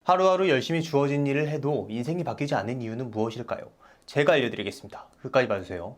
하루하루 열심히 주어진 일을 해도 인생이 바뀌지 않는 이유는 무엇일까요? 제가 알려드리겠습니다. 끝까지 봐주세요.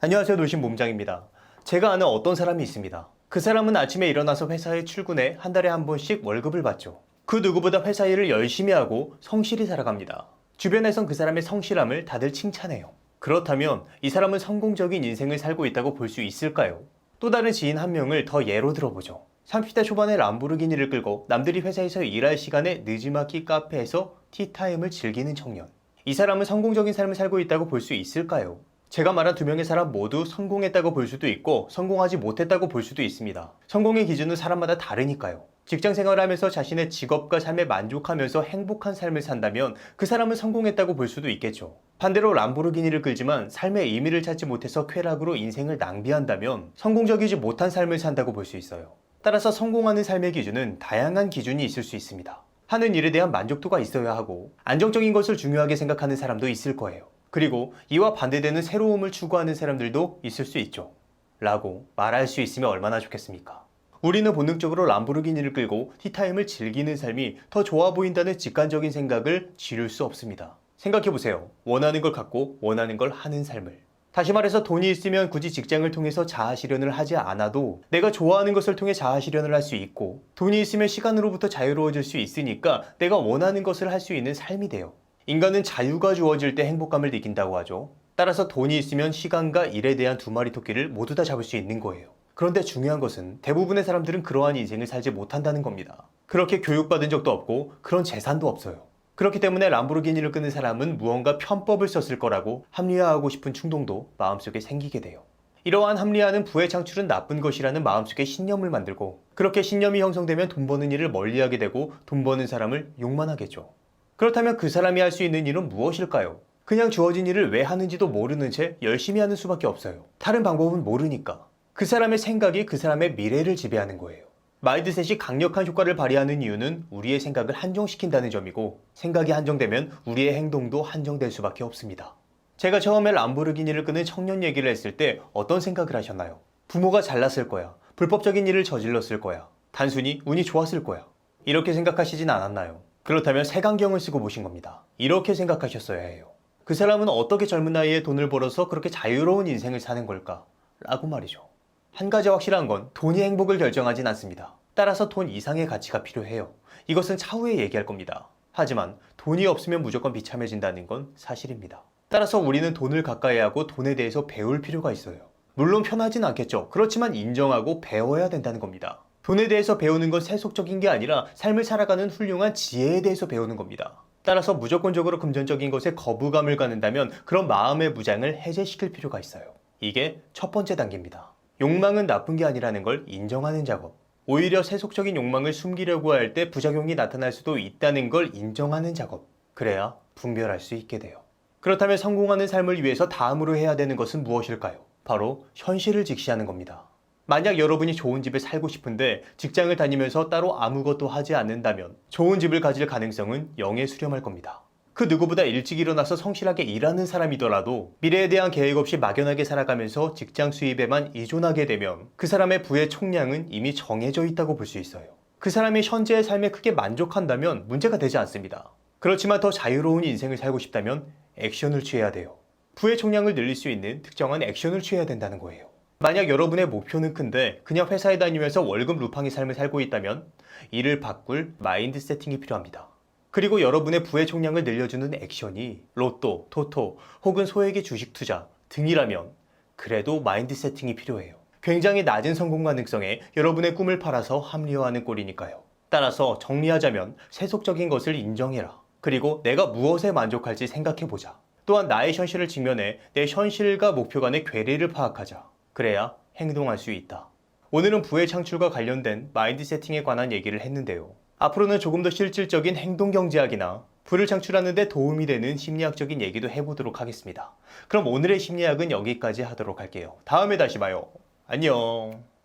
안녕하세요, 놀신 몸장입니다. 제가 아는 어떤 사람이 있습니다. 그 사람은 아침에 일어나서 회사에 출근해 한 달에 한 번씩 월급을 받죠. 그 누구보다 회사 일을 열심히 하고 성실히 살아갑니다. 주변에선 그 사람의 성실함을 다들 칭찬해요. 그렇다면 이 사람은 성공적인 인생을 살고 있다고 볼 수 있을까요? 또 다른 지인 한 명을 더 예로 들어보죠. 30대 초반에 람보르기니를 끌고 남들이 회사에서 일할 시간에 느지막이 카페에서 티타임을 즐기는 청년. 이 사람은 성공적인 삶을 살고 있다고 볼 수 있을까요? 제가 말한 두 명의 사람 모두 성공했다고 볼 수도 있고 성공하지 못했다고 볼 수도 있습니다. 성공의 기준은 사람마다 다르니까요. 직장 생활을 하면서 자신의 직업과 삶에 만족하면서 행복한 삶을 산다면 그 사람은 성공했다고 볼 수도 있겠죠. 반대로 람보르기니를 끌지만 삶의 의미를 찾지 못해서 쾌락으로 인생을 낭비한다면 성공적이지 못한 삶을 산다고 볼 수 있어요. 따라서 성공하는 삶의 기준은 다양한 기준이 있을 수 있습니다. 하는 일에 대한 만족도가 있어야 하고 안정적인 것을 중요하게 생각하는 사람도 있을 거예요. 그리고 이와 반대되는 새로움을 추구하는 사람들도 있을 수 있죠. 라고 말할 수 있으면 얼마나 좋겠습니까? 우리는 본능적으로 람보르기니를 끌고 티타임을 즐기는 삶이 더 좋아 보인다는 직관적인 생각을 지울 수 없습니다. 생각해보세요. 원하는 걸 갖고 원하는 걸 하는 삶을. 다시 말해서 돈이 있으면 굳이 직장을 통해서 자아실현을 하지 않아도 내가 좋아하는 것을 통해 자아실현을 할 수 있고 돈이 있으면 시간으로부터 자유로워질 수 있으니까 내가 원하는 것을 할 수 있는 삶이 돼요. 인간은 자유가 주어질 때 행복감을 느낀다고 하죠. 따라서 돈이 있으면 시간과 일에 대한 두 마리 토끼를 모두 다 잡을 수 있는 거예요. 그런데 중요한 것은 대부분의 사람들은 그러한 인생을 살지 못한다는 겁니다. 그렇게 교육받은 적도 없고 그런 재산도 없어요. 그렇기 때문에 람보르기니를 끄는 사람은 무언가 편법을 썼을 거라고 합리화하고 싶은 충동도 마음속에 생기게 돼요. 이러한 합리화는 부의 창출은 나쁜 것이라는 마음속에 신념을 만들고 그렇게 신념이 형성되면 돈 버는 일을 멀리하게 되고 돈 버는 사람을 욕만 하겠죠. 그렇다면 그 사람이 할 수 있는 일은 무엇일까요? 그냥 주어진 일을 왜 하는지도 모르는 채 열심히 하는 수밖에 없어요. 다른 방법은 모르니까. 그 사람의 생각이 그 사람의 미래를 지배하는 거예요. 마인드셋이 강력한 효과를 발휘하는 이유는 우리의 생각을 한정시킨다는 점이고 생각이 한정되면 우리의 행동도 한정될 수밖에 없습니다. 제가 처음에 람보르기니를 끄는 청년 얘기를 했을 때 어떤 생각을 하셨나요? 부모가 잘났을 거야. 불법적인 일을 저질렀을 거야. 단순히 운이 좋았을 거야. 이렇게 생각하시진 않았나요? 그렇다면 색안경을 쓰고 보신 겁니다. 이렇게 생각하셨어야 해요. 그 사람은 어떻게 젊은 나이에 돈을 벌어서 그렇게 자유로운 인생을 사는 걸까? 라고 말이죠. 한 가지 확실한 건 돈이 행복을 결정하진 않습니다. 따라서 돈 이상의 가치가 필요해요. 이것은 차후에 얘기할 겁니다. 하지만 돈이 없으면 무조건 비참해진다는 건 사실입니다. 따라서 우리는 돈을 가까이 하고 돈에 대해서 배울 필요가 있어요. 물론 편하진 않겠죠. 그렇지만 인정하고 배워야 된다는 겁니다. 돈에 대해서 배우는 건 세속적인 게 아니라 삶을 살아가는 훌륭한 지혜에 대해서 배우는 겁니다. 따라서 무조건적으로 금전적인 것에 거부감을 갖는다면 그런 마음의 무장을 해제시킬 필요가 있어요. 이게 첫 번째 단계입니다. 욕망은 나쁜 게 아니라는 걸 인정하는 작업. 오히려 세속적인 욕망을 숨기려고 할 때 부작용이 나타날 수도 있다는 걸 인정하는 작업. 그래야 분별할 수 있게 돼요. 그렇다면 성공하는 삶을 위해서 다음으로 해야 되는 것은 무엇일까요? 바로 현실을 직시하는 겁니다. 만약 여러분이 좋은 집에 살고 싶은데 직장을 다니면서 따로 아무것도 하지 않는다면 좋은 집을 가질 가능성은 0에 수렴할 겁니다. 그 누구보다 일찍 일어나서 성실하게 일하는 사람이더라도 미래에 대한 계획 없이 막연하게 살아가면서 직장 수입에만 의존하게 되면 그 사람의 부의 총량은 이미 정해져 있다고 볼 수 있어요. 그 사람이 현재의 삶에 크게 만족한다면 문제가 되지 않습니다. 그렇지만 더 자유로운 인생을 살고 싶다면 액션을 취해야 돼요. 부의 총량을 늘릴 수 있는 특정한 액션을 취해야 된다는 거예요. 만약 여러분의 목표는 큰데 그냥 회사에 다니면서 월급 루팡의 삶을 살고 있다면 이를 바꿀 마인드 세팅이 필요합니다. 그리고 여러분의 부의 총량을 늘려주는 액션이 로또, 토토 혹은 소액의 주식 투자 등이라면 그래도 마인드 세팅이 필요해요. 굉장히 낮은 성공 가능성에 여러분의 꿈을 팔아서 합리화하는 꼴이니까요. 따라서 정리하자면 세속적인 것을 인정해라. 그리고 내가 무엇에 만족할지 생각해보자. 또한 나의 현실을 직면해 내 현실과 목표 간의 괴리를 파악하자. 그래야 행동할 수 있다. 오늘은 부의 창출과 관련된 마인드 세팅에 관한 얘기를 했는데요. 앞으로는 조금 더 실질적인 행동 경제학이나 부를 창출하는 데 도움이 되는 심리학적인 얘기도 해보도록 하겠습니다. 그럼 오늘의 심리학은 여기까지 하도록 할게요. 다음에 다시 봐요. 안녕.